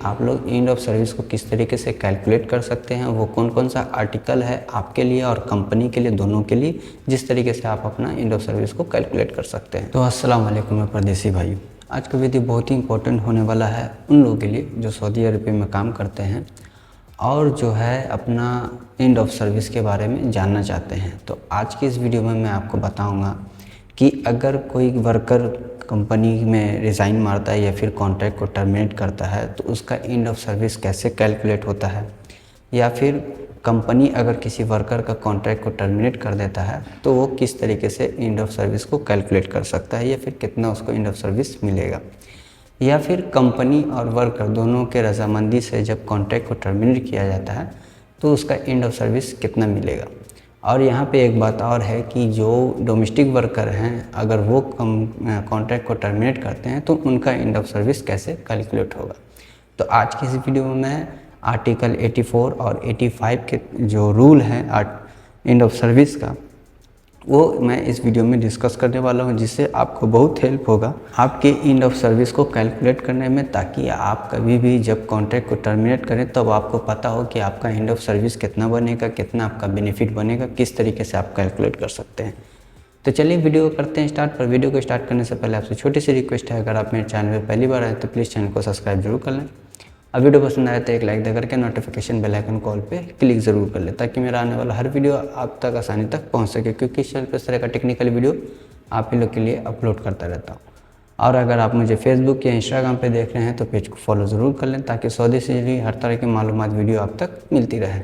आप लोग and of service को किस तरीके से कैलकुलेट कर सकते हैं, वो कौन कौन सा आर्टिकल है आपके लिए और कंपनी के लिए, दोनों के लिए, जिस तरीके से आप अपना एंड ऑफ सर्विस को कैलकुलेट कर सकते हैं। तो अस्सलाम वालेकुम मैं परदेसी भाई, आज का वीडियो बहुत ही इंपॉर्टेंट होने वाला है उन लोगों के लिए जो सऊदी अरब में काम करते हैं और जो है अपना एंड ऑफ सर्विस के बारे में जानना चाहते हैं। तो आज की इस वीडियो में मैं आपको बताऊंगा कि अगर कोई वर्कर कंपनी में रिज़ाइन मारता है या फिर कॉन्ट्रैक्ट को टर्मिनेट करता है तो उसका एंड ऑफ सर्विस कैसे कैलकुलेट होता है, या फिर कंपनी अगर किसी वर्कर का कॉन्ट्रैक्ट को टर्मिनेट कर देता है तो वो किस तरीके से एंड ऑफ सर्विस को कैलकुलेट कर सकता है या फिर कितना उसको एंड ऑफ सर्विस मिलेगा, या फिर कंपनी और वर्कर दोनों के रजामंदी से जब कॉन्ट्रैक्ट को टर्मिनेट किया जाता है तो उसका एंड ऑफ सर्विस कितना मिलेगा। और यहाँ पे एक बात और है कि जो डोमेस्टिक वर्कर हैं अगर वो कॉन्ट्रैक्ट को टर्मिनेट करते हैं तो उनका एंड ऑफ सर्विस कैसे कैलकुलेट होगा। तो आज की इस वीडियो में मैं आर्टिकल 84 और 85 के जो रूल हैं एंड ऑफ सर्विस का वो मैं इस वीडियो में डिस्कस करने वाला हूं, जिससे आपको बहुत हेल्प होगा आपके एंड ऑफ सर्विस को कैलकुलेट करने में, ताकि आप कभी भी जब कॉन्ट्रैक्ट को टर्मिनेट करें तब आपको पता हो कि आपका एंड ऑफ सर्विस कितना बनेगा, कितना आपका बेनिफिट बनेगा, किस तरीके से आप कैलकुलेट कर सकते हैं। तो चलिए वीडियो को करते हैं स्टार्ट। पर वीडियो को स्टार्ट करने से पहले आपसे छोटी सी रिक्वेस्ट है, अगर आप मेरे चैनल पर पहली बार आए तो प्लीज़ चैनल को सब्सक्राइब जरूर कर लें। अब वीडियो पसंद आए तो एक लाइक देकर के नोटिफिकेशन बेल आइकन कॉल पे क्लिक ज़रूर कर ले, ताकि मेरा आने वाला हर वीडियो आप तक आसानी तक पहुंच सके, क्योंकि इस चैनल पर इस तरह का टेक्निकल वीडियो आप ही लोग के लिए अपलोड करता रहता हूं। और अगर आप मुझे फेसबुक या इंस्टाग्राम पे देख रहे हैं तो पेज को फॉलो ज़रूर कर लें, ताकि सऊदी से जुड़ी हर तरह की मालूमात वीडियो आप तक मिलती रहे।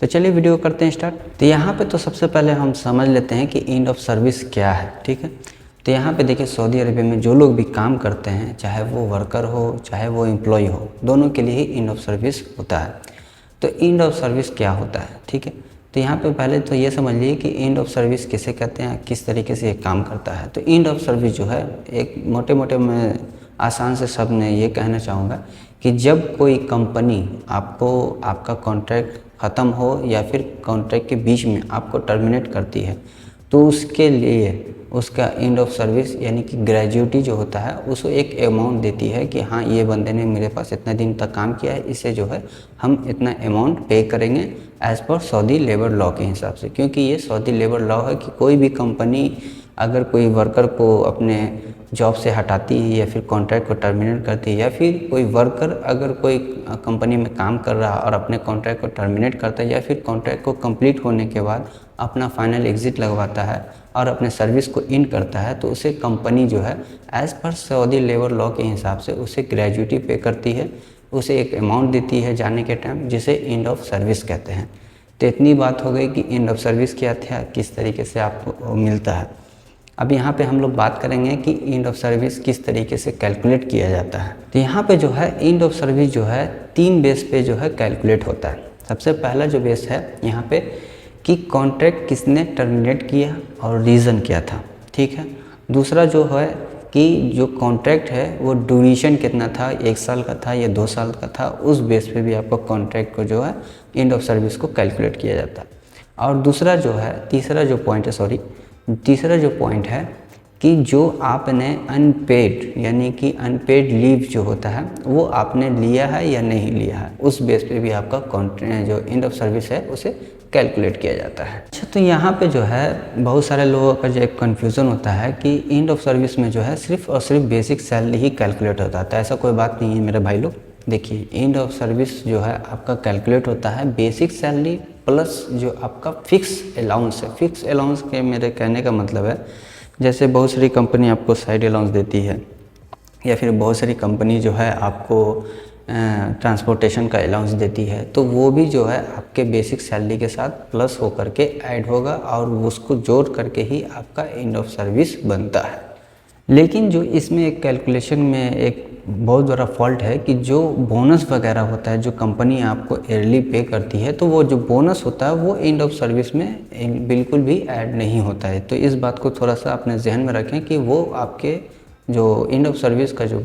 तो चलिए वीडियो करते हैं स्टार्ट। तो यहाँ पर तो सबसे पहले हम समझ लेते हैं कि एंड ऑफ सर्विस क्या है, ठीक है। तो यहाँ पे देखिए सऊदी अरब में जो लोग भी काम करते हैं, चाहे वो वर्कर हो चाहे वो एम्प्लॉय हो, दोनों के लिए ही एंड ऑफ सर्विस होता है। तो एंड ऑफ सर्विस क्या होता है, ठीक है। तो यहाँ पे पहले तो ये समझ लीजिए कि एंड ऑफ सर्विस किसे कहते हैं, किस तरीके से ये काम करता है। तो एंड ऑफ सर्विस जो है एक मोटे मोटे मैं आसान से शब्द में ये कहना चाहूँगा कि जब कोई कंपनी आपको आपका कॉन्ट्रैक्ट ख़त्म हो या फिर कॉन्ट्रैक्ट के बीच में आपको टर्मिनेट करती है तो उसके लिए उसका एंड ऑफ सर्विस यानी कि ग्रेजुइटी जो होता है उसको एक अमाउंट देती है कि हाँ ये बंदे ने मेरे पास इतने दिन तक काम किया है, इसे जो है हम इतना अमाउंट पे करेंगे as per Saudi labour law के हिसाब से। क्योंकि ये सऊदी लेबर लॉ है कि कोई भी कंपनी अगर कोई वर्कर को अपने जॉब से हटाती है या फिर कॉन्ट्रैक्ट को टर्मिनेट करती है, या फिर कोई वर्कर अगर कोई कंपनी में काम कर रहा है और अपने कॉन्ट्रैक्ट को टर्मिनेट करता है या फिर कॉन्ट्रैक्ट को कंप्लीट होने के बाद अपना फाइनल एग्ज़िट लगवाता है और अपने सर्विस को इन करता है, तो उसे कंपनी जो है as per Saudi labour law के हिसाब से उसे ग्रेजुइटी पे करती है, उसे एक अमाउंट देती है जाने के टाइम, जिसे एंड ऑफ सर्विस कहते हैं। तो इतनी बात हो गई कि एंड ऑफ सर्विस क्या था, किस तरीके से आपको मिलता है। अब यहाँ पे हम लोग बात करेंगे कि एंड ऑफ सर्विस किस तरीके से कैलकुलेट किया जाता है। तो यहाँ पे जो है एंड ऑफ सर्विस जो है 3 बेस पे जो है कैलकुलेट होता है। सबसे पहला जो बेस है यहाँ पे कि कॉन्ट्रैक्ट किसने टर्मिनेट किया और रीज़न क्या था, ठीक है। दूसरा जो है कि जो कॉन्ट्रैक्ट है वो ड्यूरेशन कितना था, 1 साल का था या 2 साल का था, उस बेस पे भी आपको कॉन्ट्रैक्ट को जो है एंड ऑफ सर्विस को कैलकुलेट किया जाता है। और दूसरा जो है तीसरा जो पॉइंट है कि जो आपने अनपेड यानी कि अनपेड लीव जो होता है वो आपने लिया है या नहीं लिया है, उस बेस पे भी आपका कॉन्ट्रैक्ट जो एंड ऑफ सर्विस है उसे कैलकुलेट किया जाता है। अच्छा, तो यहाँ पे जो है बहुत सारे लोगों का जो एक कन्फ्यूज़न होता है कि एंड ऑफ सर्विस में जो है सिर्फ और सिर्फ बेसिक सैलरी ही कैलकुलेट होता है। तो ऐसा कोई बात नहीं है मेरे भाई लोग। देखिए एंड ऑफ सर्विस जो है आपका कैलकुलेट होता है बेसिक सैलरी प्लस जो आपका फिक्स अलाउंस है। फिक्स अलाउंस के मेरे कहने का मतलब है, जैसे बहुत सारी कंपनी आपको साइड अलाउंस देती है या फिर बहुत सारी कंपनी जो है आपको ट्रांसपोर्टेशन का अलाउंस देती है, तो वो भी जो है आपके बेसिक सैलरी के साथ प्लस होकर के ऐड होगा और उसको जोड़ करके ही आपका एंड ऑफ सर्विस बनता है। लेकिन जो इसमें एक कैलकुलेशन में एक बहुत बड़ा फॉल्ट है कि जो बोनस वगैरह होता है जो कंपनी आपको ईयरली पे करती है, तो वो जो बोनस होता है वो एंड ऑफ सर्विस में बिल्कुल भी ऐड नहीं होता है। तो इस बात को थोड़ा सा अपने जहन में रखें कि वो आपके जो एंड ऑफ सर्विस का जो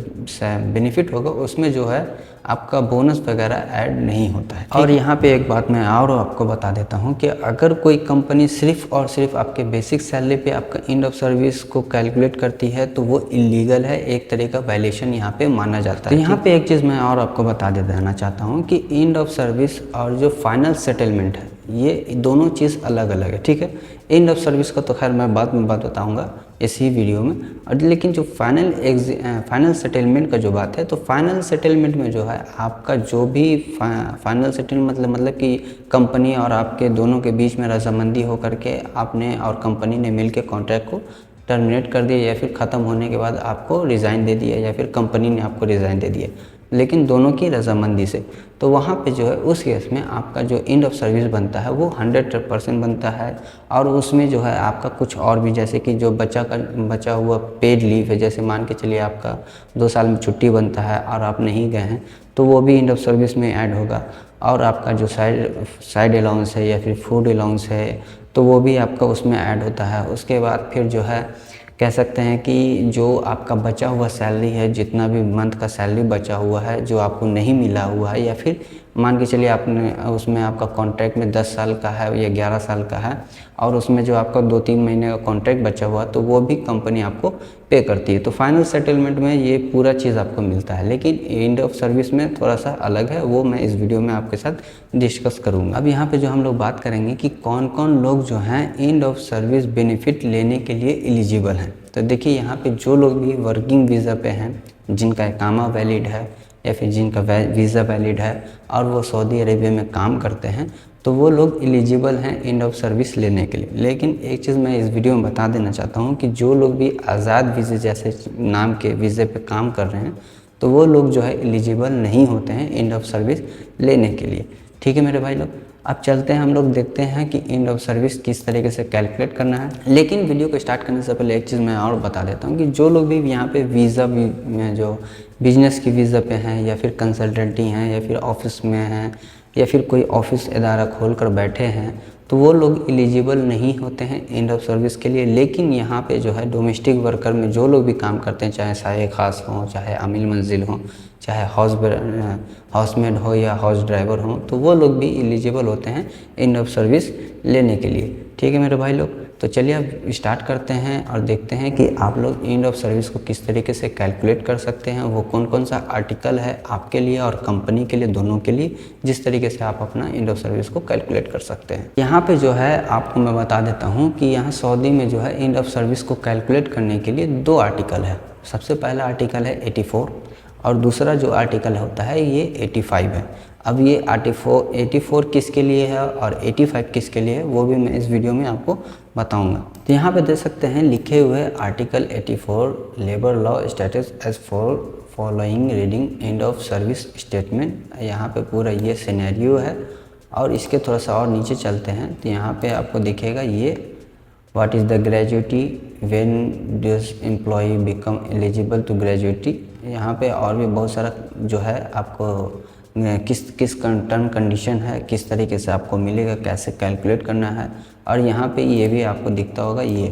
बेनिफिट होगा उसमें जो है आपका बोनस वगैरह ऐड नहीं होता है। और यहाँ पे एक बात मैं और आपको बता देता हूँ कि अगर कोई कंपनी सिर्फ और सिर्फ आपके बेसिक सैलरी पे आपका एंड ऑफ सर्विस को कैलकुलेट करती है तो वो इलीगल है, एक तरह का वायलेशन यहाँ पे माना जाता है। तो यहाँ पे एक चीज़ मैं और आपको बता देना चाहता हूँ कि एंड ऑफ सर्विस और जो फाइनल सेटलमेंट है ये दोनों चीज़ अलग अलग है, ठीक है। एंड ऑफ सर्विस का तो खैर मैं बाद में बात बताऊंगा इसी वीडियो में, और लेकिन जो फाइनल सेटलमेंट का जो बात है, तो फाइनल सेटलमेंट में जो है आपका जो भी फाइनल सेटलमेंट मतलब कि कंपनी और आपके दोनों के बीच में रजामंदी हो करके आपने और कंपनी ने मिल के कॉन्ट्रैक्ट को टर्मिनेट कर दिया, या फिर ख़त्म होने के बाद आपको रिज़ाइन दे दिया, या फिर कंपनी ने आपको रिज़ाइन दे दिया, लेकिन दोनों की रजामंदी से, तो वहाँ पे जो है उस केस में आपका जो एंड ऑफ सर्विस बनता है वो 100% बनता है। और उसमें जो है आपका कुछ और भी, जैसे कि जो बचा हुआ पेड लीव है, जैसे मान के चलिए आपका 2 साल में छुट्टी बनता है और आप नहीं गए हैं तो वो भी एंड ऑफ सर्विस में ऐड होगा। और आपका जो साइड अलाउंस है या फिर फूड अलाउंस है तो वो भी आपका उसमें ऐड होता है। उसके बाद फिर जो है कह सकते हैं कि जो आपका बचा हुआ सैलरी है, जितना भी मंथ का सैलरी बचा हुआ है जो आपको नहीं मिला हुआ है, या फिर मान के चलिए आपने उसमें आपका कॉन्ट्रैक्ट में 10 साल का है या 11 साल का है और उसमें जो आपका 2-3 महीने का कॉन्ट्रैक्ट बचा हुआ तो वो भी कंपनी आपको पे करती है। तो फाइनल सेटलमेंट में ये पूरा चीज़ आपको मिलता है, लेकिन एंड ऑफ सर्विस में थोड़ा सा अलग है, वो मैं इस वीडियो में आपके साथ डिस्कस करूँगा। अब यहाँ पे जो हम लोग बात करेंगे कि कौन कौन लोग जो हैं एंड ऑफ सर्विस बेनिफिट लेने के लिए एलिजिबल हैं। तो देखिए यहाँ पे जो लोग भी वर्किंग वीज़ा पे हैं, जिनका इकामा वैलिड है या फिर जिनका वीज़ा वैलिड है और वो सऊदी अरेबिया में काम करते हैं, तो वो लोग एलिजिबल हैं एंड ऑफ सर्विस लेने के लिए। लेकिन एक चीज़ मैं इस वीडियो में बता देना चाहता हूँ कि जो लोग भी आज़ाद वीज़े जैसे नाम के वीज़े पे काम कर रहे हैं तो वो लोग जो है एलिजिबल नहीं होते हैं एंड ऑफ सर्विस लेने के लिए, ठीक है मेरे भाई लोग। अब चलते हैं, हम लोग देखते हैं कि एंड ऑफ सर्विस किस तरीके से कैलकुलेट करना है। लेकिन वीडियो को स्टार्ट करने से पहले एक चीज़ मैं और बता देता हूँ कि जो लोग भी यहाँ पे वीज़ा में जो बिजनेस की वीज़ा पे हैं या फिर कंसल्टेंटी हैं या फिर ऑफिस में हैं या फिर कोई ऑफिस इदारा खोल कर बैठे हैं तो वो लोग एलिजिबल नहीं होते हैं एंड ऑफ सर्विस के लिए। लेकिन यहाँ पे जो है डोमेस्टिक वर्कर में जो लोग भी काम करते हैं, चाहे साये खास हों, चाहे आमिल मंजिल हों, चाहे हाउसमेड हो या हाउस ड्राइवर हों, तो वो लोग भी एलिजिबल होते हैं एंड ऑफ सर्विस लेने के लिए, ठीक है मेरे भाई लोग। तो चलिए अब स्टार्ट करते हैं और देखते हैं कि आप लोग एंड ऑफ सर्विस को किस तरीके से कैलकुलेट कर सकते हैं, वो कौन कौन सा आर्टिकल है आपके लिए और कंपनी के लिए, दोनों के लिए, जिस तरीके से आप अपना एंड ऑफ सर्विस को कैलकुलेट कर सकते हैं। यहाँ पे जो है आपको मैं बता देता हूँ कि यहाँ सऊदी में जो है एंड ऑफ सर्विस को कैलकुलेट करने के लिए 2 आर्टिकल है। सबसे पहला आर्टिकल है 84 और दूसरा जो आर्टिकल होता है ये 85 है। अब ये 84 किसके लिए है और 85 किसके लिए है वो भी मैं इस वीडियो में आपको बताऊंगा। तो यहाँ पे देख सकते हैं लिखे हुए article 84 labour law status as for following reading end of service statement. यहाँ पे पूरा ये सिनेरियो है और इसके थोड़ा सा और नीचे चलते हैं तो यहाँ पे आपको दिखेगा ये what is the gratuity when this employ become eligible to gratuity. यहाँ पे और भी बहुत सारा जो है आपको किस टर्म कंडीशन है, किस तरीके से आपको मिलेगा, कैसे कैलकुलेट करना है, और यहाँ पे ये भी आपको दिखता होगा ये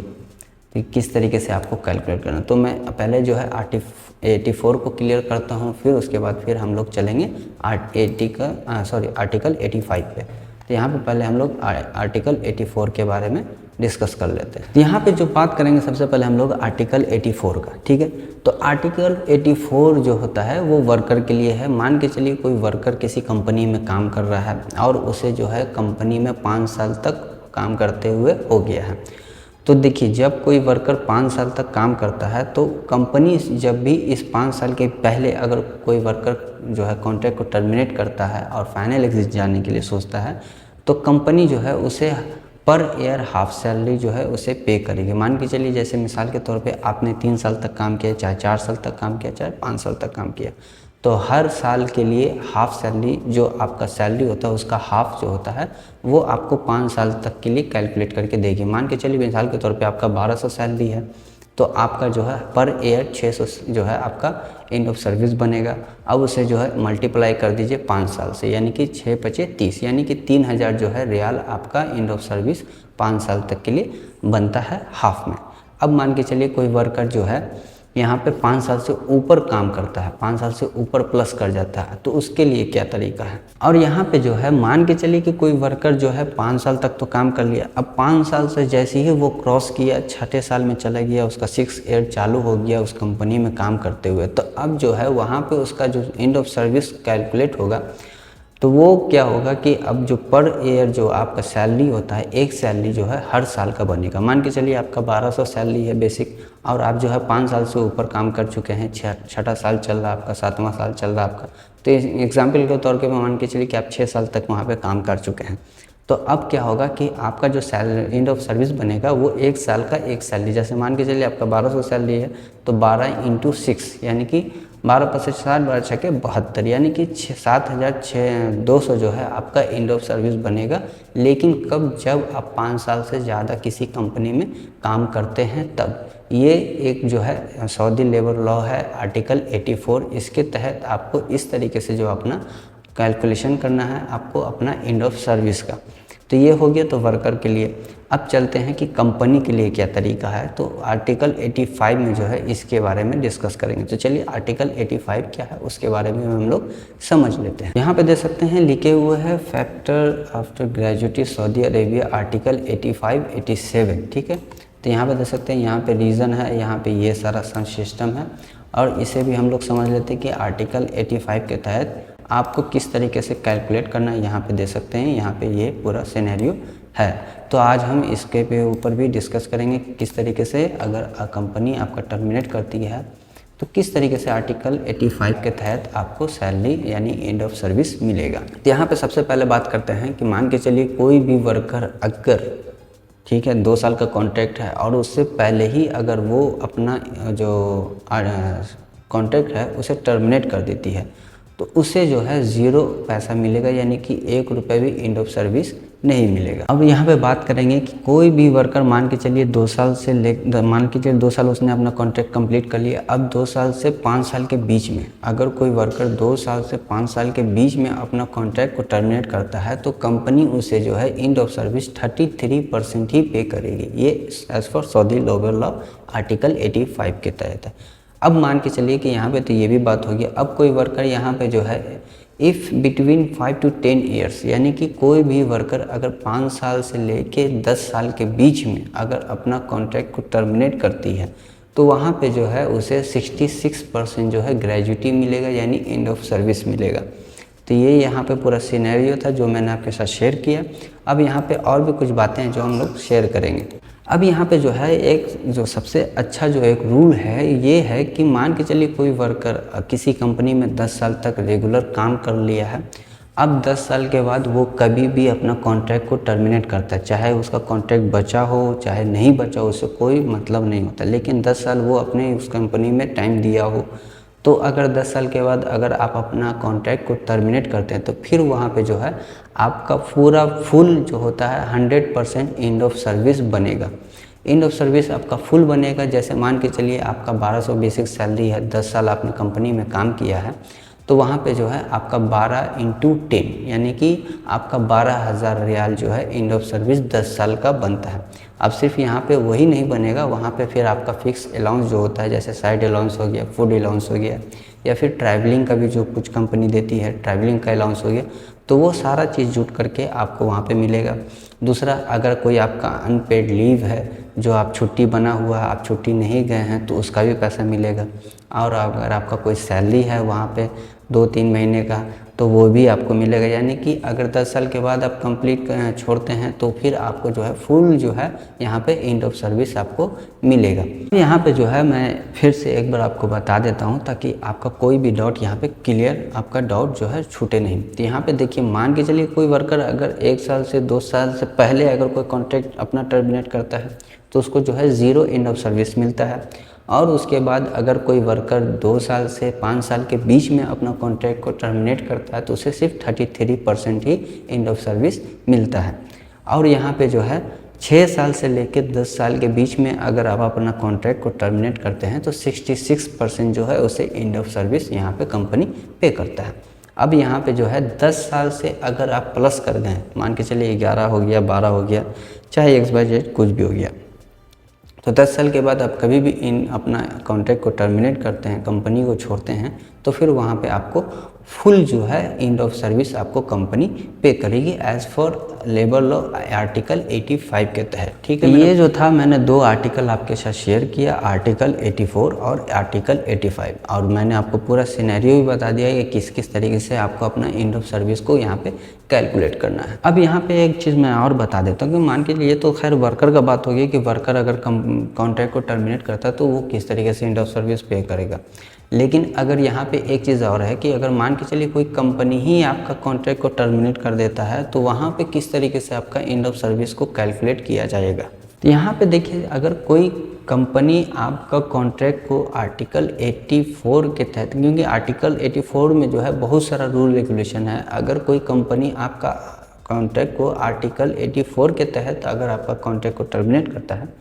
कि किस तरीके से आपको कैलकुलेट करना। तो मैं पहले जो है 84 को क्लियर करता हूँ, फिर उसके बाद फिर हम लोग चलेंगे आर्टिकल 85 पे। तो यहाँ पे पहले हम लोग आर्टिकल 84 के बारे में डिस्कस कर लेते हैं। तो यहाँ पे जो बात करेंगे सबसे पहले हम लोग आर्टिकल 84 का, ठीक है। तो आर्टिकल 84 जो होता है वो वर्कर के लिए है। मान के चलिए कोई वर्कर किसी कंपनी में काम कर रहा है और उसे जो है कंपनी में 5 साल तक काम करते हुए हो गया है। तो देखिए जब कोई वर्कर 5 साल तक काम करता है तो कंपनी जब भी इस 5 साल के पहले अगर कोई वर्कर जो है कॉन्ट्रैक्ट को टर्मिनेट करता है और फाइनल एग्जिट जाने के लिए सोचता है तो कंपनी जो है उसे पर ईयर हाफ सैलरी जो है उसे पे करेगी। मान के चलिए जैसे मिसाल के तौर पे आपने 3 साल तक काम किया, चाहे 4 साल तक काम किया, चाहे 5 साल तक काम किया, तो हर साल के लिए हाफ सैलरी जो आपका सैलरी होता है उसका हाफ जो होता है वो आपको 5 साल तक के लिए कैलकुलेट करके देगी। मान के चलिए मिसाल के तौर पे आपका 1200 सैलरी है तो आपका जो है पर ईयर 600 जो है आपका एंड ऑफ सर्विस बनेगा। अब उसे जो है मल्टीप्लाई कर दीजिए 5 साल से, यानी कि 6×5 = 30, यानी कि 3000 जो है रियाल आपका एंड ऑफ सर्विस 5 साल तक के लिए बनता है हाफ में। अब मान के चलिए कोई वर्कर जो है यहाँ पे 5 साल से ऊपर काम करता है, 5 साल से ऊपर प्लस कर जाता है, तो उसके लिए क्या तरीका है। और यहाँ पे जो है मान के चलिए कि कोई वर्कर जो है 5 साल तक तो काम कर लिया, अब 5 साल से जैसे ही वो क्रॉस किया, 6ठे साल में चला गया, उसका 6 ईयर चालू हो गया उस कंपनी में काम करते हुए, तो अब जो है वहाँ पे उसका जो एंड ऑफ सर्विस कैलकुलेट होगा, तो वो क्या होगा कि अब जो पर ईयर जो आपका सैलरी होता है, एक सैलरी जो है हर साल का बनेगा। मान के चलिए आपका 1200 सैलरी है बेसिक, और आप जो है 5 साल से ऊपर काम कर चुके हैं, 6ठा साल चल रहा है आपका, 7वां साल चल रहा है आपका, तो एग्जाम्पल के तौर पे मान के चलिए कि आप 6 साल तक वहाँ पे काम कर चुके हैं। तो अब क्या होगा कि आपका जो सैलरी एंड ऑफ सर्विस बनेगा वो एक साल का एक सैलरी, जैसे मान के चलिए आपका 1200 सैलरी है, तो 12 × 6 यानी कि 12 + 60 12 × 6 72, यानी कि 7,200 जो है आपका एंड ऑफ सर्विस बनेगा। लेकिन कब, जब आप 5 साल से ज़्यादा किसी कंपनी में काम करते हैं तब। ये एक जो है सऊदी लेबर लॉ है आर्टिकल 84, इसके तहत आपको इस तरीके से जो अपना कैलकुलेशन करना है आपको अपना एंड ऑफ सर्विस का। तो ये हो गया तो वर्कर के लिए। अब चलते हैं कि कंपनी के लिए क्या तरीका है, तो आर्टिकल 85 में जो है इसके बारे में डिस्कस करेंगे। तो चलिए आर्टिकल 85 क्या है उसके बारे में हम लोग समझ लेते हैं। यहाँ पे देख सकते हैं लिखे हुए हैं factor after gratuity Saudi Arabia article 85 87, ठीक है। तो यहाँ पे देख सकते हैं, यहाँ पे रीज़न है, यहाँ पे ये सारा सिस्टम है, और इसे भी हम लोग समझ लेते हैं कि आर्टिकल 85 के तहत आपको किस तरीके से कैलकुलेट करना है। यहाँ पे दे सकते हैं, यहाँ पे ये पूरा सिनेरियो है। तो आज हम इसके पे ऊपर भी डिस्कस करेंगे कि किस तरीके से अगर कंपनी आपका टर्मिनेट करती है तो किस तरीके से आर्टिकल 85 के तहत आपको सैलरी यानी एंड ऑफ सर्विस मिलेगा। तो यहाँ पे सबसे पहले बात करते हैं कि मान के चलिए कोई भी वर्कर अगर, ठीक है, 2 साल का कॉन्ट्रैक्ट है और उससे पहले ही अगर वो अपना जो कॉन्ट्रैक्ट है उसे टर्मिनेट कर देती है, तो उसे जो है 0 पैसा मिलेगा, यानी कि 1 रुपये भी एंड ऑफ सर्विस नहीं मिलेगा। अब यहाँ पे बात करेंगे कि कोई भी वर्कर मान के चलिए 2 साल से मान के चलिए 2 साल उसने अपना कॉन्ट्रैक्ट कंप्लीट कर लिया। अब 2 साल से 5 साल के बीच में अगर कोई वर्कर 2 साल से 5 साल के बीच में अपना कॉन्ट्रैक्ट को टर्मिनेट करता है तो कंपनी उसे जो है end of service 33% he pay करेगी। ये as for Saudi labour law article 85 के तहत है। अब मान के चलिए कि यहाँ पे तो ये भी बात होगी। अब कोई वर्कर यहाँ पे जो है इफ़ बिटवीन 5 to 10 ईयर्स, यानी कि कोई भी वर्कर अगर 5 साल से लेके 10 साल के बीच में अगर अपना कॉन्ट्रैक्ट को टर्मिनेट करती है तो वहाँ पे जो है उसे 66% जो है ग्रेजुएटी मिलेगा, यानी एंड ऑफ सर्विस मिलेगा। तो ये यहाँ पे पूरा सिनेरियो था जो मैंने आपके साथ शेयर किया। अब यहाँ पे और भी कुछ बातें हैं जो हम लोग शेयर करेंगे। अब यहाँ पे जो है एक जो सबसे अच्छा जो एक रूल है ये है कि मान के चलिए कोई वर्कर किसी कंपनी में 10 साल तक रेगुलर काम कर लिया है। अब 10 साल के बाद वो कभी भी अपना कॉन्ट्रैक्ट को टर्मिनेट करता है, चाहे उसका कॉन्ट्रैक्ट बचा हो चाहे नहीं बचा हो, उससे कोई मतलब नहीं होता। लेकिन 10 साल वो अपने उस कंपनी में टाइम दिया हो, तो अगर 10 साल के बाद अगर आप अपना कॉन्ट्रैक्ट को टर्मिनेट करते हैं तो फिर वहाँ पे जो है आपका पूरा फुल जो होता है 100% एंड ऑफ सर्विस बनेगा। एंड ऑफ सर्विस आपका फुल बनेगा। जैसे मान के चलिए आपका 1200 बेसिक सैलरी है, 10 साल आपने कंपनी में काम किया है, तो वहाँ पे जो है आपका 12 × 10 यानी कि आपका 12,000 रियाल जो है एंड ऑफ सर्विस 10 साल का बनता है। अब सिर्फ यहाँ पे वही नहीं बनेगा, वहाँ पे फिर आपका फिक्स अलाउंस जो होता है, जैसे साइड अलाउंस हो गया, फूड अलाउंस हो गया, या फिर ट्रैवलिंग का भी जो कुछ कंपनी देती है ट्रैवलिंग का अलाउंस हो गया, तो वो सारा चीज़ जुट करके आपको वहाँ पे मिलेगा। दूसरा, अगर कोई आपका अनपेड लीव है, जो आप छुट्टी बना हुआ है, आप छुट्टी नहीं गए हैं, तो उसका भी पैसा मिलेगा। और अगर आपका कोई सैलरी है वहाँ पे 2-3 महीने का, तो वो भी आपको मिलेगा। यानी कि अगर 10 साल के बाद आप कंप्लीट छोड़ते हैं तो फिर आपको जो है फुल जो है यहाँ पे एंड ऑफ सर्विस आपको मिलेगा। यहाँ पे जो है मैं फिर से एक बार आपको बता देता हूँ ताकि आपका कोई भी डाउट यहाँ पे क्लियर, आपका डाउट जो है छूटे नहीं। तो यहाँ पे देखिए, मान के चलिए कोई वर्कर अगर 1 साल से 2 साल से पहले अगर कोई कॉन्ट्रैक्ट अपना टर्मिनेट करता है तो उसको जो है 0 एंड ऑफ सर्विस मिलता है। और उसके बाद अगर कोई वर्कर 2 साल से 5 साल के बीच में अपना कॉन्ट्रैक्ट को टर्मिनेट करता है तो उसे सिर्फ 33% ही एंड ऑफ सर्विस मिलता है। और यहाँ पे जो है 6 साल से लेकर 10 साल के बीच में अगर आप अपना कॉन्ट्रैक्ट को टर्मिनेट करते हैं तो 66% जो है उसे एंड ऑफ सर्विस यहाँ पे कंपनी पे करता है। अब यहाँ पे जो है 10 साल से अगर आप प्लस कर दें, मान के चलिए 11 हो गया, 12 हो गया, चाहे XYZ कुछ भी हो गया, तो 10 साल के बाद आप कभी भी इन अपना कॉन्ट्रैक्ट को टर्मिनेट करते हैं, कंपनी को छोड़ते हैं, तो फिर वहाँ पे आपको फुल जो है एंड ऑफ सर्विस आपको कंपनी पे करेगी as for labour law article 85 के तहत। ठीक है, ये जो था मैंने 2 आर्टिकल आपके साथ शेयर किया, आर्टिकल 84 और आर्टिकल 85, और मैंने आपको पूरा सिनेरियो भी बता दिया है कि किस किस तरीके से आपको अपना एंड ऑफ सर्विस को यहाँ पे कैलकुलेट करना है। अब यहाँ पे एक चीज़ मैं और बता देता हूँ कि मान के लिए तो खैर वर्कर का बात होगी कि वर्कर अगर कॉन्ट्रैक्ट को टर्मिनेट करता है तो वो किस तरीके से एंड ऑफ सर्विस पे करेगा। लेकिन अगर यहाँ पे एक चीज़ और है कि अगर मान के चलिए कोई कंपनी ही आपका कॉन्ट्रैक्ट को टर्मिनेट कर देता है तो वहाँ पे किस तरीके से आपका एंड ऑफ सर्विस को कैलकुलेट किया जाएगा। तो यहाँ पे देखिए, अगर कोई कंपनी आपका कॉन्ट्रैक्ट को आर्टिकल 84 के तहत, क्योंकि आर्टिकल 84 में जो है बहुत सारा रूल रेगुलेशन है, अगर कोई कंपनी आपका कॉन्ट्रैक्ट को आर्टिकल 84 के तहत अगर आपका कॉन्ट्रैक्ट को टर्मिनेट करता है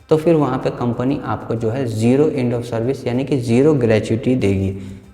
तो फिर वहाँ पे कंपनी आपको जो है ज़ीरो एंड ऑफ सर्विस यानी कि ज़ीरो ग्रेच्युटी देगी।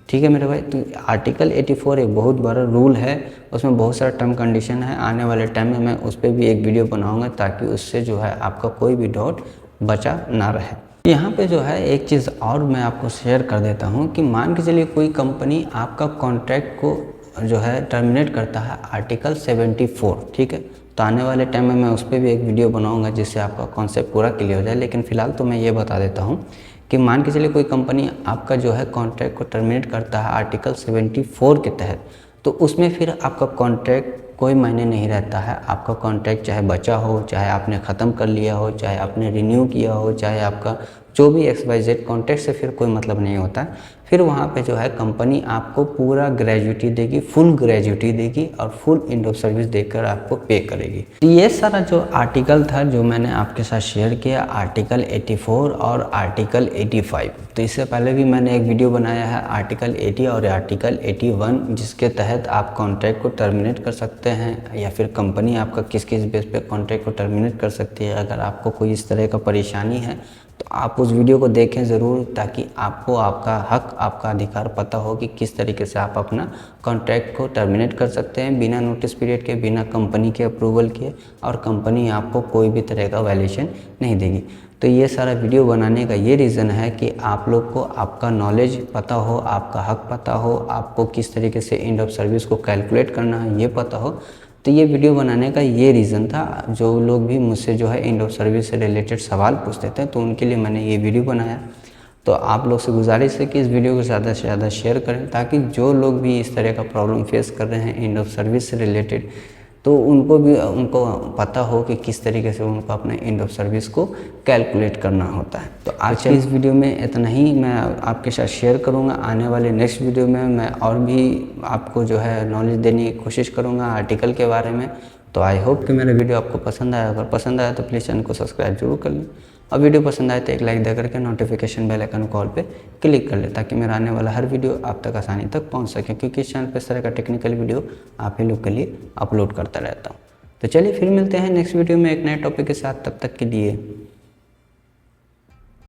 ठीक है मेरे भाई, तो आर्टिकल 84 एक बहुत बड़ा रूल है, उसमें बहुत सारा टर्म कंडीशन है। आने वाले टाइम में मैं उस पर भी एक वीडियो बनाऊंगा ताकि उससे जो है आपका कोई भी डाउट बचा ना रहे। यहाँ पे जो है एक चीज़ और मैं आपको शेयर कर देता हूँ कि मान के चलिए कोई कंपनी आपका कॉन्ट्रैक्ट को जो है टर्मिनेट करता है आर्टिकल 74। ठीक है, तो आने वाले टाइम में मैं उस पर भी एक वीडियो बनाऊंगा जिससे आपका कॉन्सेप्ट पूरा क्लियर हो जाए। लेकिन फ़िलहाल तो मैं ये बता देता हूँ कि मान के चलिए कोई कंपनी आपका जो है कॉन्ट्रैक्ट को टर्मिनेट करता है आर्टिकल 74 के तहत, तो उसमें फिर आपका कॉन्ट्रैक्ट कोई मायने नहीं रहता है। आपका कॉन्ट्रैक्ट चाहे बचा हो, चाहे आपने ख़त्म कर लिया हो, चाहे आपने रिन्यू किया हो, चाहे आपका जो भी XYZ कॉन्ट्रैक्ट से फिर कोई मतलब नहीं होता है। फिर वहाँ पे जो है कंपनी आपको पूरा ग्रेजुटी देगी, फुल ग्रेजुटी देगी और फुल एंड ऑफ सर्विस देकर आपको पे करेगी। तो ये सारा जो आर्टिकल था जो मैंने आपके साथ शेयर किया, आर्टिकल 84 और आर्टिकल 85। तो इससे पहले भी मैंने एक वीडियो बनाया है आर्टिकल 80 और आर्टिकल 81, जिसके तहत आप कॉन्ट्रैक्ट को टर्मिनेट कर सकते हैं या फिर कंपनी आपका किस किस बेस पे कॉन्ट्रैक्ट को टर्मिनेट कर सकती है। अगर आपको कोई इस तरह का परेशानी है तो आप उस वीडियो को देखें ज़रूर, ताकि आपको आपका हक, आपका अधिकार पता हो कि किस तरीके से आप अपना कॉन्ट्रैक्ट को टर्मिनेट कर सकते हैं बिना नोटिस पीरियड के, बिना कंपनी के अप्रूवल के, और कंपनी आपको कोई भी तरह का वायलेशन नहीं देगी। तो ये सारा वीडियो बनाने का ये रीज़न है कि आप लोग को आपका नॉलेज पता हो, आपका हक पता हो, आपको किस तरीके से एंड ऑफ सर्विस को कैलकुलेट करना है ये पता हो। तो ये वीडियो बनाने का ये रीज़न था। जो लोग भी मुझसे जो है एंड ऑफ सर्विस से रिलेटेड सवाल पूछते थे तो उनके लिए मैंने ये वीडियो बनाया। तो आप लोग से गुजारिश है कि इस वीडियो को ज़्यादा से ज़्यादा शेयर करें, ताकि जो लोग भी इस तरह का प्रॉब्लम फेस कर रहे हैं एंड ऑफ सर्विस से रिलेटेड, तो उनको पता हो कि किस तरीके से उनको अपने एंड ऑफ सर्विस को कैलकुलेट करना होता है। तो आज की इस वीडियो में इतना ही मैं आपके साथ शेयर करूंगा। आने वाले नेक्स्ट वीडियो में मैं और भी आपको जो है नॉलेज देने की कोशिश करूंगा आर्टिकल के बारे में। तो आई होप कि मेरा वीडियो आपको पसंद आया। अगर पसंद आया तो प्लीज़ चैनल को सब्सक्राइब जरूर कर लें, और वीडियो पसंद आए तो एक लाइक दे करके नोटिफिकेशन बेल आइकन कॉल पे क्लिक कर ले, ताकि मेरा आने वाला हर वीडियो आप तक आसानी तक पहुंच सके, क्योंकि इस चैनल पर इस तरह का टेक्निकल वीडियो आप ही लोग के लिए अपलोड करता रहता हूं। तो चलिए फिर मिलते हैं नेक्स्ट वीडियो में एक नए टॉपिक के साथ। तब तक के लिए